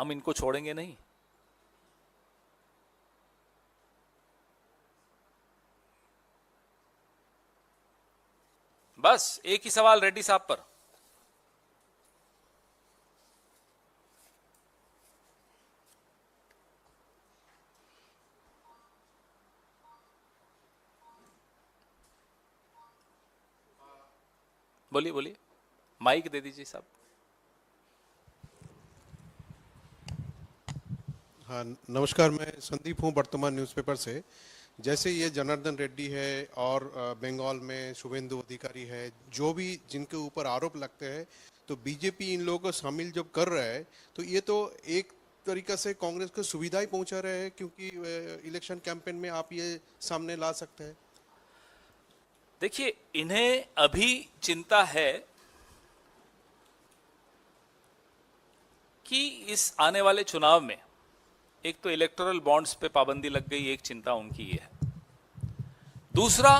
हम इनको छोड़ेंगे नहीं। बस एक ही सवाल रेड्डी साहब पर। बोलिए बोलिए, माइक दे दीजिए साहब। हाँ नमस्कार, मैं संदीप हूँ वर्तमान न्यूज़पेपर से। जैसे ये जनार्दन रेड्डी है और बंगाल में शुभेंदु अधिकारी है, जो भी जिनके ऊपर आरोप लगते हैं, तो बीजेपी इन लोगों को शामिल जब कर रहा है तो ये तो एक तरीका से कांग्रेस को सुविधा ही पहुंचा रहे हैं, क्योंकि इलेक्शन कैंपेन में आप ये सामने ला सकते हैं। देखिए, इन्हें अभी चिंता है कि इस आने वाले चुनाव में एक तो इलेक्टोरल बॉन्ड्स पे पाबंदी लग गई, एक चिंता उनकी ये है। दूसरा,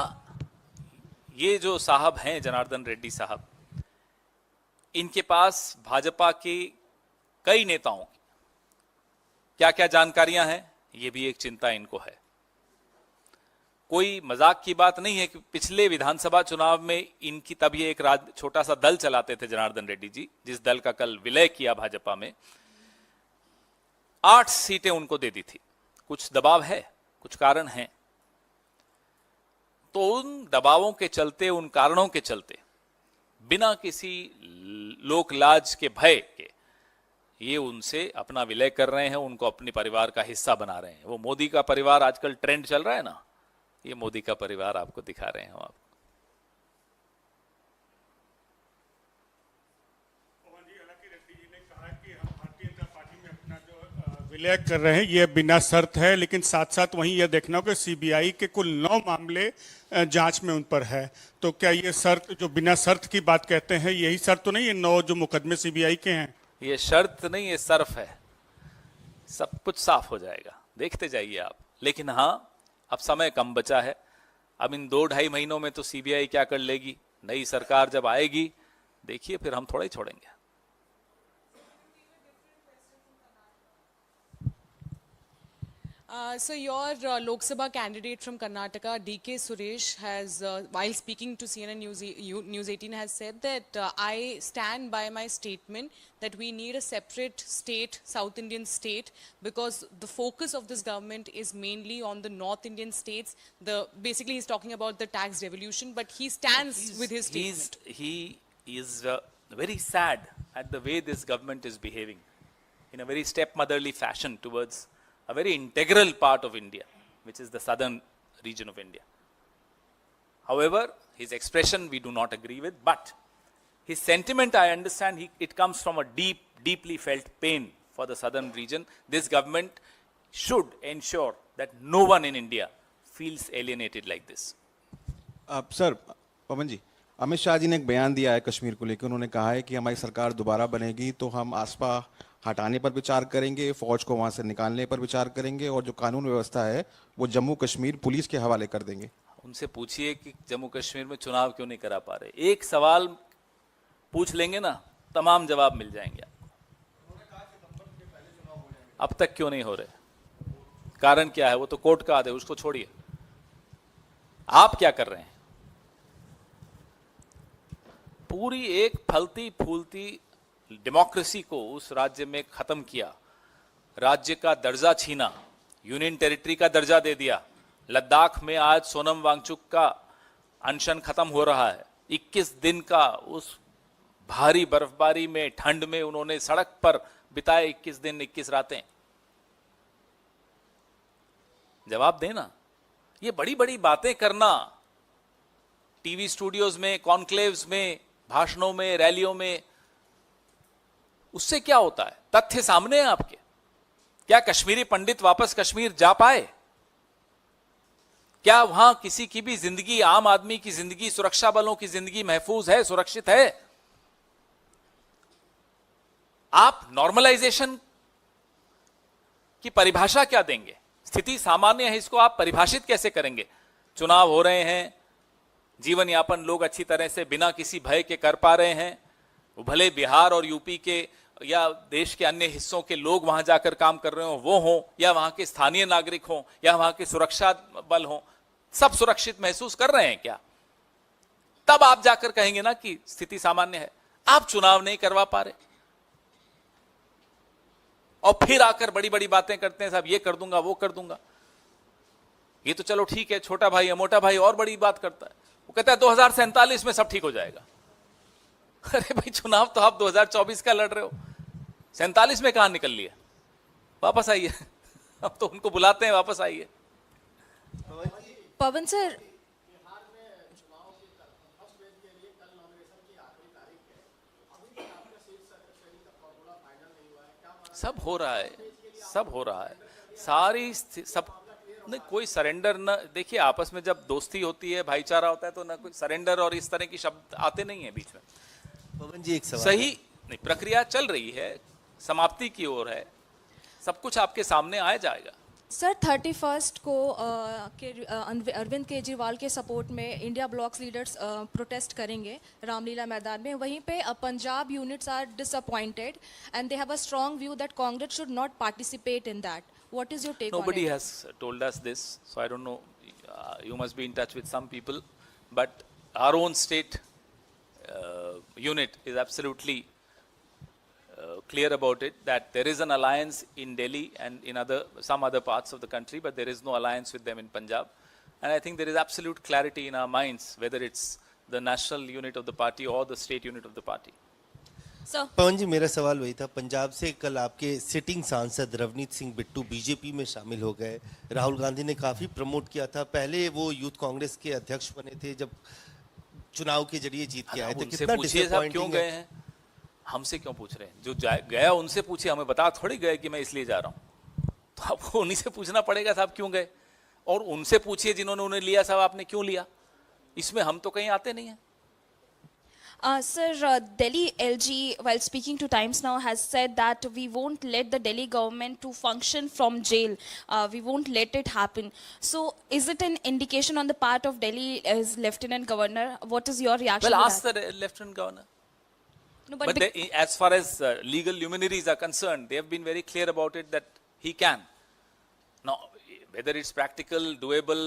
ये जो साहब हैं जनार्दन रेड्डी साहब, इनके पास भाजपा के कई नेताओं की क्या क्या जानकारियां हैं, ये भी एक चिंता इनको है। कोई मजाक की बात नहीं है कि पिछले विधानसभा चुनाव में इनकी तब ये एक छोटा सा दल चलाते थे जनार्दन रेड्डी जी, जिस दल का कल विलय किया भाजपा में, 8 सीटें उनको दे दी थी। कुछ दबाव है, कुछ कारण हैं, तो उन दबावों के चलते, उन कारणों के चलते, बिना किसी लोक लाज के भय के ये उनसे अपना विलय कर रहे हैं, उनको अपने परिवार का हिस्सा बना रहे हैं। वो मोदी का परिवार आजकल ट्रेंड चल रहा है ना, ये मोदी का परिवार आपको दिखा रहे हैं। आप विलय कर रहे हैं, ये बिना शर्त है, लेकिन साथ साथ वहीं यह देखना हो कि सीबीआई के कुल 9 मामले जांच में उन पर है। तो क्या ये शर्त, जो बिना शर्त की बात कहते हैं, यही शर्त तो नहीं है 9 जो मुकदमे सीबीआई के हैं? ये शर्त नहीं, ये सर्फ है। सब कुछ साफ हो जाएगा, देखते जाइए आप। लेकिन हाँ, अब समय कम बचा है। अब इन 2-2.5 महीनों में तो सीबीआई क्या कर लेगी, नई सरकार जब आएगी देखिए, फिर हम थोड़ा ही छोड़ेंगे। So your Lok Sabha candidate from Karnataka, DK Suresh, has, while speaking to CNN News 18, has said that I stand by my statement that we need a separate state, South Indian state, because the focus of this government is mainly on the North Indian states. Basically, he's talking about the tax revolution, but he stands with his statement. He is very sad at the way this government is behaving in a very stepmotherly fashion towards a very integral part of India, which is the southern region of India. However, his expression we do not agree with, but his sentiment, I understand, it comes from a deeply felt pain for the southern region. This government should ensure that no one in India feels alienated like this. Sir, Pavan ji, Amit Shah ji ने एक बयान दिया है कश्मीर को लेकर। उन्होंने कहा है कि हमारी सरकार दोबारा बनेगी तो हम आसपा हटाने पर विचार करेंगे, फौज को वहां से निकालने पर विचार करेंगे, और जो कानून व्यवस्था है वो जम्मू कश्मीर पुलिस के हवाले कर देंगे। उनसे पूछिए कि जम्मू कश्मीर में चुनाव क्यों नहीं करा पा रहे। एक सवाल पूछ लेंगे ना, तमाम जवाब मिल जाएंगे आपको। अब तक क्यों नहीं हो रहे, कारण क्या है, वो तो कोर्ट का आदेश, उसको छोड़िए। आप क्या कर रहे हैं? पूरी एक फलती फूलती डेमोक्रेसी को उस राज्य में खत्म किया, राज्य का दर्जा छीना, यूनियन टेरिटरी का दर्जा दे दिया। लद्दाख में आज सोनम वांगचुक का अनशन खत्म हो रहा है। 21 दिन का उस भारी बर्फबारी में, ठंड में उन्होंने सड़क पर बिताए 21 दिन 21 रातें। जवाब देना। ये बड़ी बड़ी बातें करना, टीवी स्टूडियोज में, कॉन्क्लेव्स में, भाषणों में, रैलियों में, उससे क्या होता है? तथ्य सामने है आपके। क्या कश्मीरी पंडित वापस कश्मीर जा पाए? क्या वहां किसी की भी जिंदगी, आम आदमी की जिंदगी, सुरक्षा बलों की जिंदगी महफूज है, सुरक्षित है? आप नॉर्मलाइजेशन की परिभाषा क्या देंगे? स्थिति सामान्य है, इसको आप परिभाषित कैसे करेंगे? चुनाव हो रहे हैं, जीवन यापन लोग अच्छी तरह से बिना किसी भय के कर पा रहे हैं। वो भले बिहार और यूपी के या देश के अन्य हिस्सों के लोग वहां जाकर काम कर रहे हो वो हों, या वहां के स्थानीय नागरिक हों, या वहां के सुरक्षा बल हों, सब सुरक्षित महसूस कर रहे हैं क्या? तब आप जाकर कहेंगे ना कि स्थिति सामान्य है। आप चुनाव नहीं करवा पा रहे और फिर आकर बड़ी बड़ी बातें करते हैं, साहब ये कर दूंगा वो कर दूंगा। ये तो चलो ठीक है, छोटा भाई है, मोटा भाई और बड़ी बात करता है, वो कहता है 2047 में सब ठीक हो जाएगा। अरे भाई चुनाव तो आप 2024 का लड़ रहे हो, 47 में कहां निकल लिए? वापस आइए। अब तो उनको बुलाते हैं, वापस आइए। पवन सर, सब हो रहा है, सब हो रहा है, सारी सब नहीं, कोई सरेंडर न, देखिए आपस में जब दोस्ती होती है, भाईचारा होता है, तो ना कोई सरेंडर और इस तरह की शब्द आते नहीं है बीच में। पवन जी एक सवाल सही नहीं, प्रक्रिया चल रही है, समाप्ति की ओर है, सब कुछ आपके सामने आ जाएगा। सर 31 को अरविंद केजरीवाल के सपोर्ट में इंडिया ब्लॉक्स लीडर्स प्रोटेस्ट करेंगे रामलीला मैदान में। वहीं पे Punjab units are disappointed and they have a strong view that Congress should not participate in that. What is your take on it? Nobody has told us this, so I don't know. You must be in touch with some people, but our own state unit is absolutely clear about it, that there is an alliance in Delhi and in some other parts of the country, but there is no alliance with them in Punjab. And I think there is absolute clarity in our minds whether it's the national unit of the party or the state unit of the party. Sir Pavan ji मेरा सवाल वही था, पंजाब से कल आपके sitting सांसद Ravneet Singh Bittu BJP में शामिल हो गए। राहुल गांधी ने काफी प्रमोट किया था, पहले वो यूथ कांग्रेस के अध्यक्ष बने थे जब चुनाव के जरिए जीत के आए थे। उनसे कितना पूछिए साहब क्यों डिसअपॉइंटिंग गए है? हैं, हमसे क्यों पूछ रहे हैं? जो गया उनसे पूछिए, हमें बता थोड़ी गए कि मैं इसलिए जा रहा हूं। तो आपको उन्हीं से पूछना पड़ेगा साहब क्यों गए, और उनसे पूछिए जिन्होंने उन्हें लिया, साहब आपने क्यों लिया। इसमें हम तो कहीं आते नहीं हैं। Sir, Delhi LG, while speaking to Times Now, has said that we won't let the Delhi government to function from jail. We won't let it happen. So, is it an indication on the part of Delhi as Lieutenant Governor? What is your reaction Well, to ask that? the Lieutenant Governor. No, But as far as legal luminaries are concerned, they have been very clear about it that he can. Now, whether it's practical, doable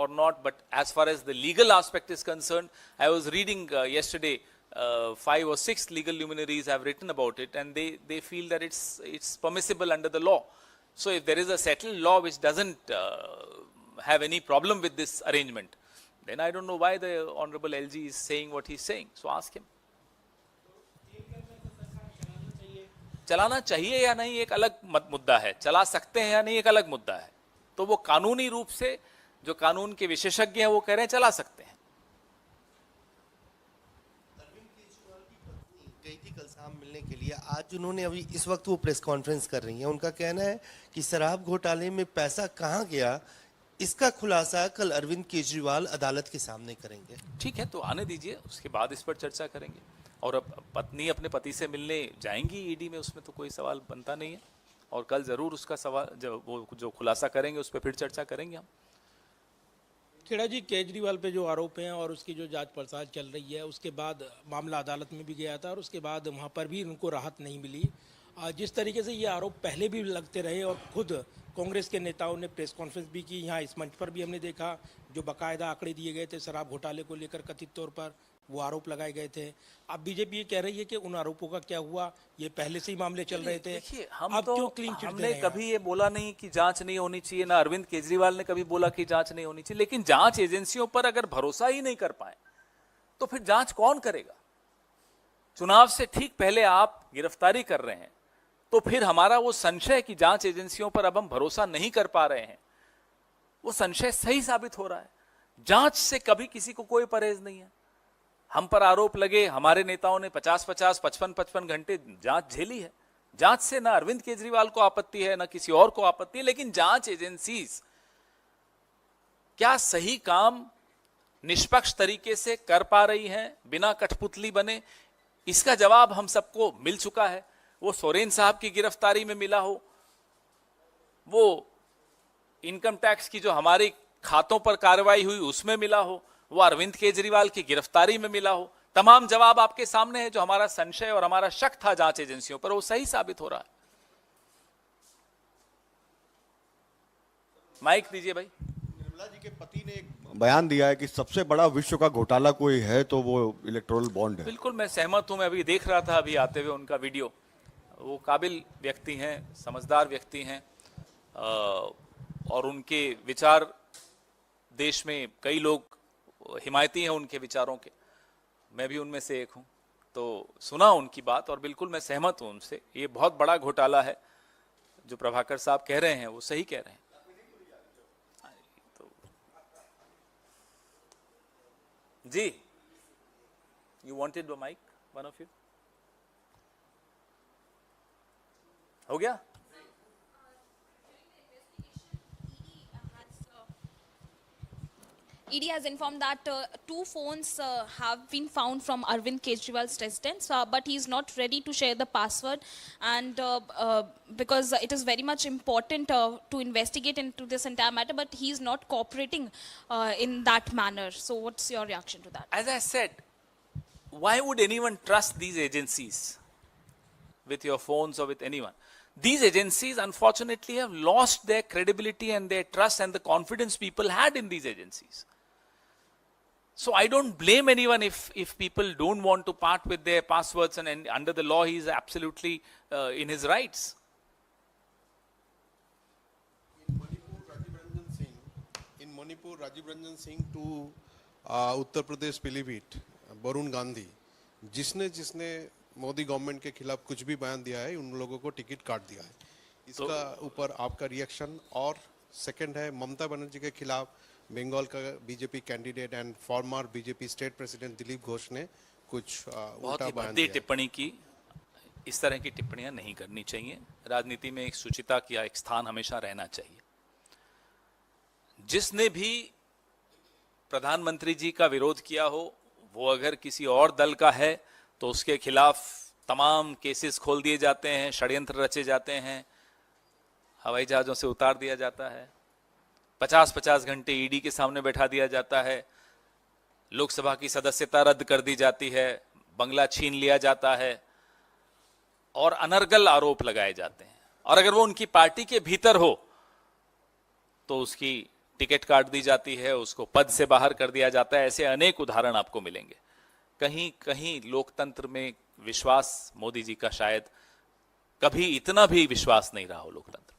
or not, but as far as the legal aspect is concerned, I was reading yesterday, 5 or 6 legal luminaries have written about it, and they feel that it's permissible under the law. So if there is a settled law which doesn't have any problem with this arrangement, then I don't know why the Honorable LG is saying what he's saying. So ask him. चलाना चाहिए या नहीं एक अलग मुद्दा है, चला सकते हैं या नहीं एक अलग मुद्दा है। तो वो कानूनी रूप से जो कानून के विशेषज्ञ हैं वो कह रहे हैं चला सकते हैं। गई थी कल शाम मिलने के लिए, आज उन्होंने अभी इस वक्त वो प्रेस कॉन्फ्रेंस कर रही हैं। उनका कहना है कि शराब घोटाले में पैसा कहां गया, इसका खुलासा कल अरविंद केजरीवाल अदालत के सामने करेंगे। ठीक है, तो आने दीजिए, उसके बाद इस पर चर्चा करेंगे। और अब पत्नी अपने पति से मिलने जाएंगी ईडी में, उसमें तो कोई सवाल बनता नहीं है। और कल जरूर उसका सवाल जो खुलासा करेंगे उस पर फिर चर्चा करेंगे हम। खेड़ा जी, केजरीवाल पे जो आरोप हैं और उसकी जो जांच पड़ताल चल रही है, उसके बाद मामला अदालत में भी गया था और उसके बाद वहाँ पर भी उनको राहत नहीं मिली। जिस तरीके से ये आरोप पहले भी लगते रहे और खुद कांग्रेस के नेताओं ने प्रेस कॉन्फ्रेंस भी की, यहाँ इस मंच पर भी हमने देखा, जो बाकायदा आंकड़े दिए गए थे शराब घोटाले को लेकर, कथित तौर पर वो आरोप लगाए गए थे। अब बीजेपी ये कह रही है कि उन आरोपों का क्या हुआ, ये पहले से ही मामले चल रहे थे। देखिए, हम अब तो क्यों क्लीन चिट दे हमने रहे हैं? कभी ये बोला नहीं कि जांच नहीं होनी चाहिए, ना अरविंद केजरीवाल ने कभी बोला कि जांच नहीं होनी चाहिए। लेकिन जांच एजेंसियों पर अगर भरोसा ही नहीं कर पाए तो फिर जांच कौन करेगा? चुनाव से ठीक पहले आप गिरफ्तारी कर रहे हैं, तो फिर हमारा वो संशय कि जांच एजेंसियों पर अब हम भरोसा नहीं कर पा रहे हैं, वो संशय सही साबित हो रहा है। जांच से कभी किसी को कोई परहेज नहीं है। हम पर आरोप लगे, हमारे नेताओं ने 50-50, 55-55 घंटे जांच झेली है। जांच से ना अरविंद केजरीवाल को आपत्ति है, ना किसी और को आपत्ति है, लेकिन जांच एजेंसीज क्या सही काम निष्पक्ष तरीके से कर पा रही हैं बिना कठपुतली बने? इसका जवाब हम सबको मिल चुका है। वो सोरेन साहब की गिरफ्तारी में मिला हो, वो इनकम टैक्स की जो हमारे खातों पर कार्रवाई हुई उसमें मिला हो, वो अरविंद केजरीवाल की गिरफ्तारी में मिला हो, तमाम जवाब आपके सामने है। जो हमारा संशय और हमारा शक था जांच एजेंसियों पर, वो सही साबित हो रहा है। माइक दीजिए भाई। निर्मला जी के पति ने एक बयान दिया है कि सबसे बड़ा विश्व का घोटाला कोई है तो वो इलेक्टोरल बॉन्ड है। बिल्कुल मैं सहमत हूं। मैं अभी देख रहा था अभी आते हुए उनका वीडियो। वो काबिल व्यक्ति हैं, समझदार व्यक्ति हैं, और उनके विचार देश में कई लोग हिमायती हैं उनके विचारों के। मैं भी उनमें से एक हूं। तो सुना उनकी बात और बिल्कुल मैं सहमत हूं उनसे। ये बहुत बड़ा घोटाला है। जो प्रभाकर साहब कह रहे हैं वो सही कह रहे हैं। जी, you wanted the mic, one of you? हो गया? ED has informed that 2 phones have been found from Arvind Kejriwal's residence, but he is not ready to share the password, and because it is very much important to investigate into this entire matter, but he is not cooperating in that manner. So what's your reaction to that? As I said, why would anyone trust these agencies with your phones or with anyone? These agencies unfortunately have lost their credibility and their trust and the confidence people had in these agencies. So I don't blame anyone if people don't want to part with their passwords, and under the law he is absolutely in his rights. In Manipur, Rajiv Ranjan Singh to Uttar Pradesh Pilibhit, Varun Gandhi, जिसने Modi government के खिलाफ कुछ भी बयान दिया है, उन लोगों को टिकट काट दिया है। इसका ऊपर आपका रिएक्शन? और सेकंड है ममता बनर्जी के खिलाफ बंगाल का BJP candidate and farmer BJP state president Dilip Ghosh ने कुछ उल्टा बयान दिया। टिप्पणी की। इस तरह की टिप्पणियां नहीं करनी चाहिए। राजनीति में एक शुचिता का एक स्थान हमेशा रहना चाहिए। जिसने भी प्रधानमंत्री जी का विरोध किया हो, वो अगर किसी और दल का है तो उसके खिलाफ तमाम केसेस खोल दिए जाते हैं, षड्यंत्र रचे जाते हैं, हवाई जहाजों से उतार दिया जाता है, 50-50 घंटे ईडी के सामने बैठा दिया जाता है, लोकसभा की सदस्यता रद्द कर दी जाती है, बंगला छीन लिया जाता है और अनर्गल आरोप लगाए जाते हैं। और अगर वो उनकी पार्टी के भीतर हो तो उसकी टिकट काट दी जाती है, उसको पद से बाहर कर दिया जाता है। ऐसे अनेक उदाहरण आपको मिलेंगे। कहीं कहीं लोकतंत्र में विश्वास मोदी जी का शायद कभी इतना भी विश्वास नहीं रहा हो लोकतंत्र।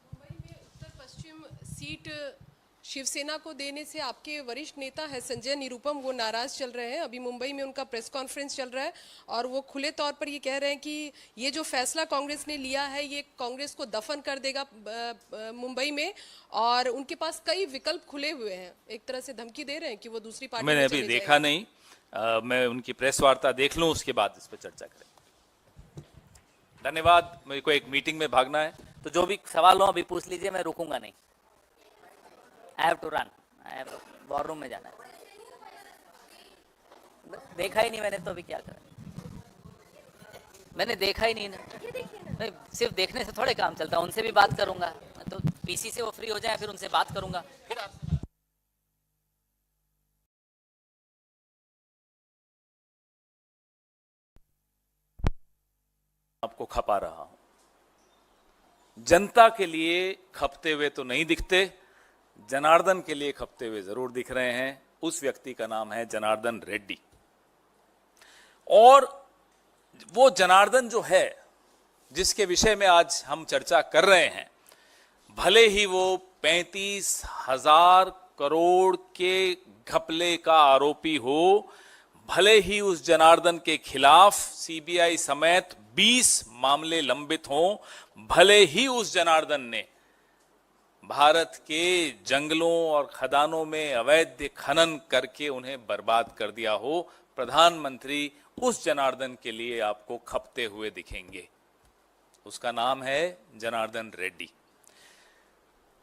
मुंबई में उत्तर पश्चिम सीट शिवसेना को देने से आपके वरिष्ठ नेता है संजय निरुपम, वो नाराज चल रहे हैं। अभी मुंबई में उनका प्रेस कॉन्फ्रेंस चल रहा है और वो खुले तौर पर ये कह रहे हैं कि ये जो फैसला कांग्रेस ने लिया है ये कांग्रेस को दफन कर देगा मुंबई में, और उनके पास कई विकल्प खुले हुए हैं। एक तरह से धमकी दे रहे हैं कि वो दूसरी पार्टी मैंने अभी देखा नहीं, मैं उनकी प्रेस वार्ता देख लूं, उसके बाद इस पर चर्चा करें। धन्यवाद। मेरे को एक मीटिंग में भागना है। तो जो भी सवाल हो अभी पूछ लीजिए, मैं रुकूंगा नहीं। I have to run. I have war room में जाना है। देखा ही नहीं मैंने, तो अभी क्या करें? मैंने देखा ही नहीं ना। नहीं, सिर्फ देखने से थोड़े काम चलता। उनसे भी बात करूंगा, तो पीसी से वो फ्री हो जाए फिर उनसे बात करूंगा। फिर आपको खपा रहा हूं। जनता के लिए खपते हुए तो नहीं दिखते, जनार्दन के लिए खपते हुए जरूर दिख रहे हैं। उस व्यक्ति का नाम है जनार्दन रेड्डी। और वो जनार्दन जो है जिसके विषय में आज हम चर्चा कर रहे हैं, भले ही वो 35,000 करोड़ के घपले का आरोपी हो, भले ही उस जनार्दन के खिलाफ सीबीआई समेत 20 मामले लंबित हों, भले ही उस जनार्दन ने भारत के जंगलों और खदानों में अवैध खनन करके उन्हें बर्बाद कर दिया हो, प्रधानमंत्री उस जनार्दन के लिए आपको खपते हुए दिखेंगे। उसका नाम है जनार्दन रेड्डी।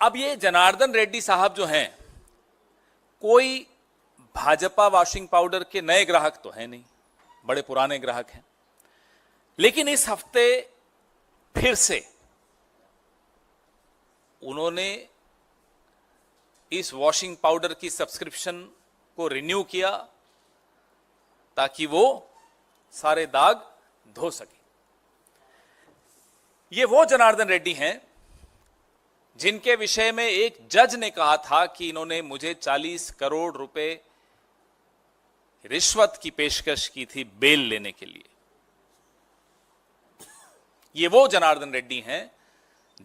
अब ये जनार्दन रेड्डी साहब जो हैं, कोई भाजपा वॉशिंग पाउडर के नए ग्राहक तो है नहीं, बड़े पुराने ग्राहक हैं। लेकिन इस हफ्ते फिर से उन्होंने इस वॉशिंग पाउडर की सब्सक्रिप्शन को रिन्यू किया ताकि वो सारे दाग धो सके। ये वो जनार्दन रेड्डी हैं जिनके विषय में एक जज ने कहा था कि इन्होंने मुझे 40 करोड़ रुपए रिश्वत की पेशकश की थी बेल लेने के लिए। ये वो जनार्दन रेड्डी हैं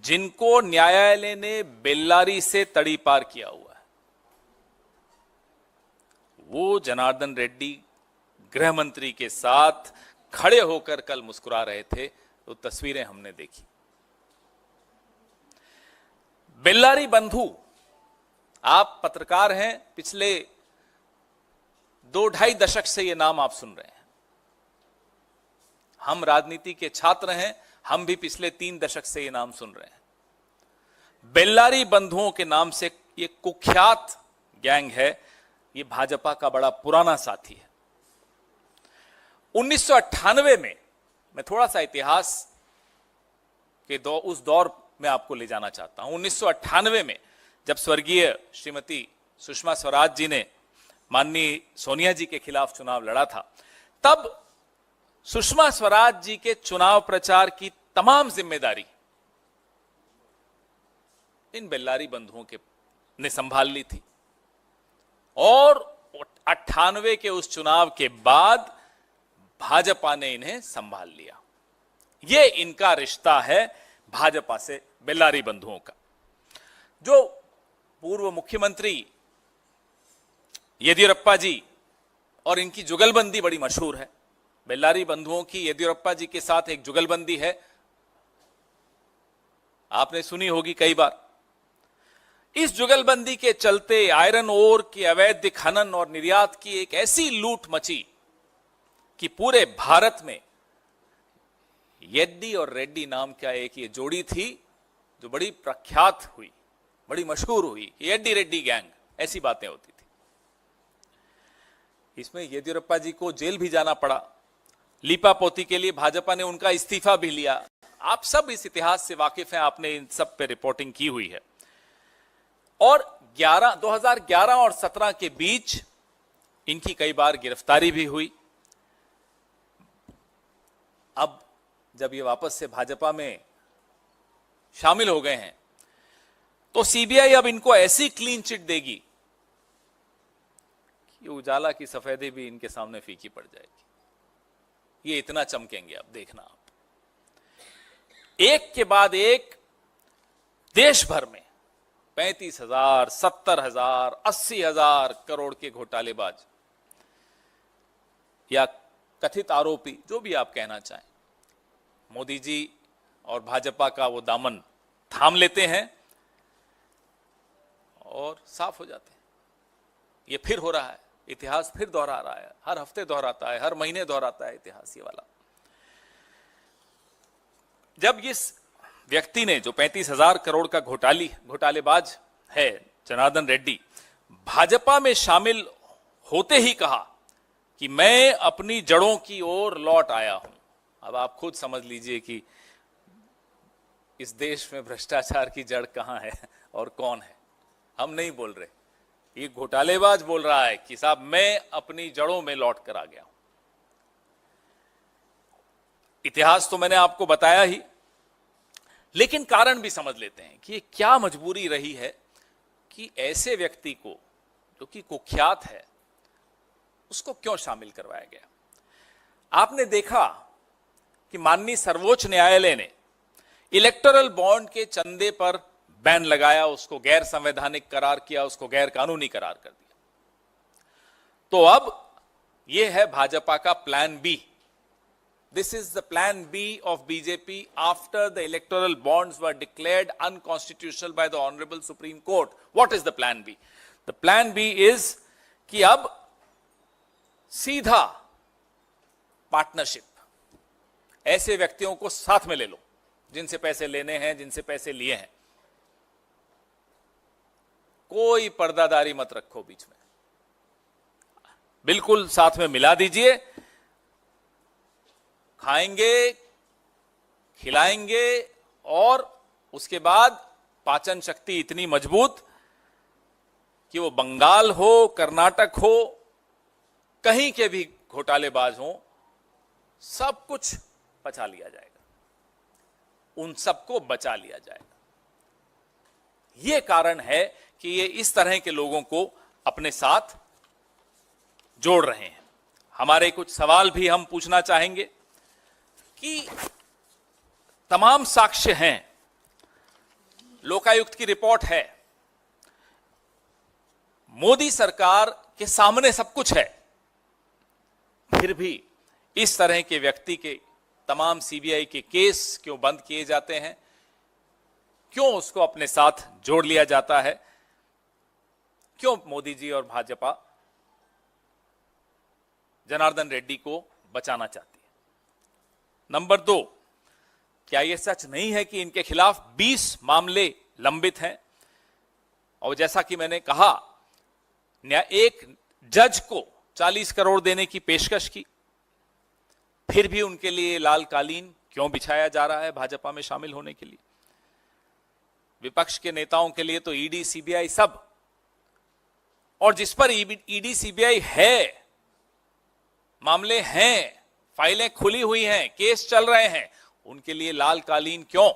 जिनको न्यायालय ने बेल्लारी से तड़ी पार किया हुआ है। वो जनार्दन रेड्डी गृह मंत्री के साथ खड़े होकर कल मुस्कुरा रहे थे, तो तस्वीरें हमने देखी। बेल्लारी बंधु, आप पत्रकार हैं, पिछले 2-2.5 दशक से ये नाम आप सुन रहे हैं। हम राजनीति के छात्र हैं, हम भी पिछले 3 दशक से ये नाम सुन रहे हैं। बेल्लारी बंधुओं के नाम से ये कुख्यात गैंग है, ये भाजपा का बड़ा पुराना साथी है। 1998 में, मैं थोड़ा सा इतिहास के उस दौर में आपको ले जाना चाहता हूं। 1998 में जब स्वर्गीय श्रीमती सुषमा स्वराज जी ने माननीय सोनिया जी के खिलाफ चुनाव लड़ा था, तब सुषमा स्वराज जी के चुनाव प्रचार की तमाम जिम्मेदारी इन बेल्लारी बंधुओं के ने संभाल ली थी। और 98 के उस चुनाव के बाद भाजपा ने इन्हें संभाल लिया। ये इनका रिश्ता है भाजपा से, बेल्लारी बंधुओं का। जो पूर्व मुख्यमंत्री येदियुरप्पा जी और इनकी जुगलबंदी बड़ी मशहूर है। बेल्लारी बंधुओं की येदियुरप्पा जी के साथ एक जुगलबंदी है, आपने सुनी होगी कई बार। इस जुगलबंदी के चलते आयरन ओर की अवैध खनन और निर्यात की एक ऐसी लूट मची कि पूरे भारत में येड्डी और रेड्डी नाम का एक ये जोड़ी थी जो बड़ी प्रख्यात हुई, बड़ी मशहूर हुई। येड्डी रेड्डी गैंग, ऐसी बातें होती थी। इसमें येदियुरप्पा जी को जेल भी जाना पड़ा। लीपापोती के लिए भाजपा ने उनका इस्तीफा भी लिया। आप सब इस इतिहास से वाकिफ हैं, आपने इन सब पे रिपोर्टिंग की हुई है। और 2011 और 17 के बीच इनकी कई बार गिरफ्तारी भी हुई। अब जब ये वापस से भाजपा में शामिल हो गए हैं तो सीबीआई अब इनको ऐसी क्लीन चिट देगी कि उजाला की सफेदी भी इनके सामने फीकी पड़ जाएगी। ये इतना चमकेंगे, अब देखना आप। एक के बाद एक देश भर में 35,000, 70,000, 80,000 करोड़ के घोटालेबाज या कथित आरोपी, जो भी आप कहना चाहें, मोदी जी और भाजपा का वो दामन थाम लेते हैं और साफ हो जाते हैं। ये फिर हो रहा है, इतिहास फिर दोहरा रहा है, हर हफ्ते दोहराता है, हर महीने दोहराता है इतिहास ये वाला। जब इस व्यक्ति ने, जो 35,000 करोड़ का घोटालेबाज है जनार्दन रेड्डी, भाजपा में शामिल होते ही कहा कि मैं अपनी जड़ों की ओर लौट आया हूं। अब आप खुद समझ लीजिए कि इस देश में भ्रष्टाचार की जड़ कहां है और कौन है। हम नहीं बोल रहे, ये घोटालेबाज बोल रहा है कि साहब मैं अपनी जड़ों में लौट कर आ गया हूं। इतिहास तो मैंने आपको बताया ही, लेकिन कारण भी समझ लेते हैं कि ये क्या मजबूरी रही है कि ऐसे व्यक्ति को, जो कि कुख्यात है, उसको क्यों शामिल करवाया गया। आपने देखा कि माननीय सर्वोच्च न्यायालय ने इलेक्टोरल बॉन्ड के चंदे पर बैन लगाया, उसको गैर संवैधानिक करार किया, उसको गैर कानूनी करार कर दिया। तो अब यह है भाजपा का plan B. This is the plan B of BJP after the electoral bonds were declared unconstitutional by the Honorable Supreme Court. What is the plan B? The plan B is कि अब सीधा पार्टनरशिप, ऐसे व्यक्तियों को साथ में ले लो जिनसे पैसे लेने हैं, जिनसे पैसे लिए हैं। कोई पर्दादारी मत रखो बीच में, बिल्कुल साथ में मिला दीजिए। खाएंगे, खिलाएंगे और उसके बाद पाचन शक्ति इतनी मजबूत कि वो बंगाल हो, कर्नाटक हो, कहीं के भी घोटालेबाज हो, सब कुछ बचा लिया जाएगा, उन सबको बचा लिया जाएगा। यह कारण है कि ये इस तरह के लोगों को अपने साथ जोड़ रहे हैं। हमारे कुछ सवाल भी हम पूछना चाहेंगे कि तमाम साक्ष्य हैं, लोकायुक्त की रिपोर्ट है, मोदी सरकार के सामने सब कुछ है, फिर भी इस तरह के व्यक्ति के तमाम सीबीआई के केस क्यों बंद किए जाते हैं, क्यों उसको अपने साथ जोड़ लिया जाता है, क्यों मोदी जी और भाजपा जनार्दन रेड्डी को बचाना चाहती है। नंबर 2, क्या यह सच नहीं है कि इनके खिलाफ 20 मामले लंबित हैं? और जैसा कि मैंने कहा, एक जज को 40 करोड़ देने की पेशकश की, फिर भी उनके लिए लाल कालीन क्यों बिछाया जा रहा है भाजपा में शामिल होने के लिए? विपक्ष के नेताओं के लिए तो ईडी, सीबीआई सब, और जिस पर ईडी, सीबीआई है, मामले हैं, फाइलें खुली हुई हैं, केस चल रहे हैं, उनके लिए लाल कालीन क्यों?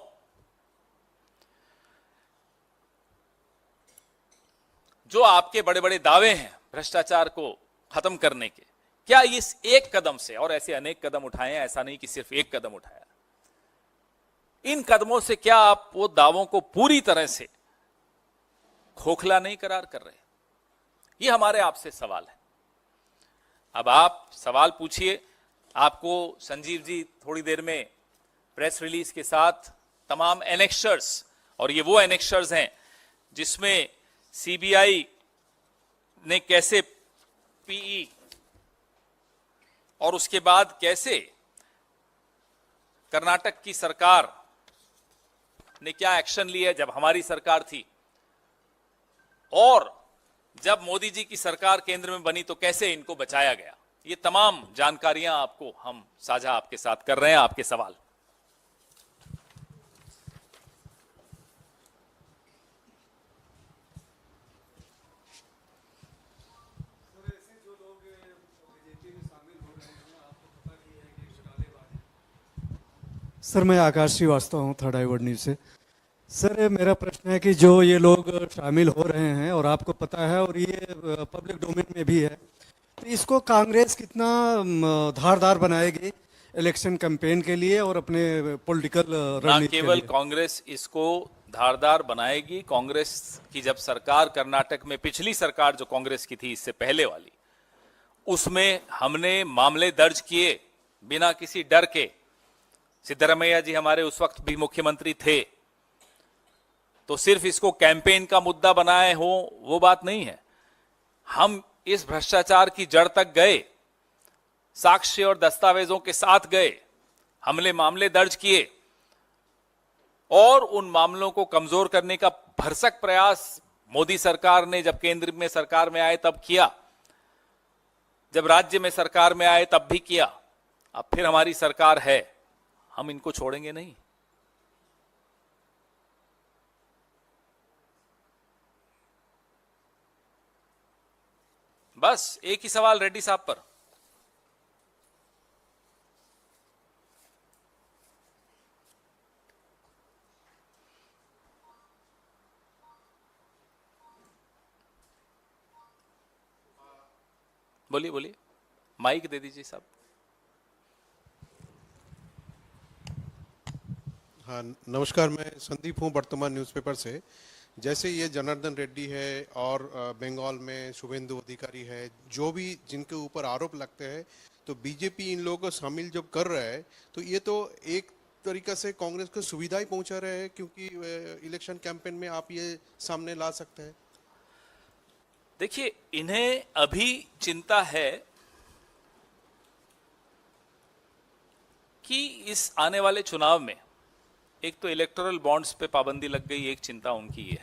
जो आपके बड़े बड़े दावे हैं भ्रष्टाचार को खत्म करने के, क्या इस एक कदम से, और ऐसे अनेक कदम उठाए हैं, ऐसा नहीं कि सिर्फ एक कदम उठाया, इन कदमों से क्या आप वो दावों को पूरी तरह से खोखला नहीं करार कर रहे? ये हमारे आपसे सवाल है। अब आप सवाल पूछिए, आपको संजीव जी थोड़ी देर में प्रेस रिलीज के साथ तमाम एनेक्शर्स, और ये वो एनेक्शर्स हैं जिसमें सीबीआई ने कैसे पीई और उसके बाद कैसे कर्नाटक की सरकार ने क्या एक्शन लिया जब हमारी सरकार थी, और जब मोदी जी की सरकार केंद्र में बनी तो कैसे इनको बचाया गया। ये तमाम जानकारियां आपको हम साझा आपके साथ कर रहे हैं। आपके सवाल। सर, मैं आकाश श्रीवास्तव हूँ, थर्ड आई वर्ड न्यूज़ से। सर, मेरा प्रश्न है कि जो ये लोग शामिल हो रहे हैं, और आपको पता है, और ये पब्लिक डोमेन में भी है, तो इसको कांग्रेस कितना धारदार बनाएगी इलेक्शन कैंपेन के लिए और अपने पॉलिटिकल रणनीति के लिए? केवल कांग्रेस इसको धारदार बनाएगी, कांग्रेस की जब सरकार कर्नाटक में, पिछली सरकार जो कांग्रेस की थी इससे पहले वाली, उसमें हमने मामले दर्ज किए बिना किसी डर के। सिद्धरामैया जी हमारे उस वक्त भी मुख्यमंत्री थे, तो सिर्फ इसको कैंपेन का मुद्दा बनाए हो वो बात नहीं है। हम इस भ्रष्टाचार की जड़ तक गए, साक्ष्य और दस्तावेजों के साथ गए, हमने मामले दर्ज किए, और उन मामलों को कमजोर करने का भरसक प्रयास मोदी सरकार ने जब केंद्र में सरकार में आए तब किया, जब राज्य में सरकार में आए तब भी किया, अब फिर हमारी सरकार है, हम इनको छोड़ेंगे नहीं। बस एक ही सवाल रेड्डी साहब पर। बोलिए बोलिए, माइक दे दीजिए साहब। हाँ, नमस्कार, मैं संदीप हूँ वर्तमान न्यूज़पेपर से। जैसे ये जनार्दन रेड्डी है और बंगाल में शुभेंदु अधिकारी है, जो भी जिनके ऊपर आरोप लगते हैं, तो बीजेपी इन लोगों को शामिल जब कर रहा है, तो ये तो एक तरीका से कांग्रेस को सुविधाएं पहुंचा रहे हैं, क्योंकि इलेक्शन कैंपेन में आप ये सामने ला सकते हैं। देखिए, इन्हें अभी चिंता है कि इस आने वाले चुनाव में एक तो इलेक्टोरल बॉन्ड्स पे पाबंदी लग गई, एक चिंता उनकी है।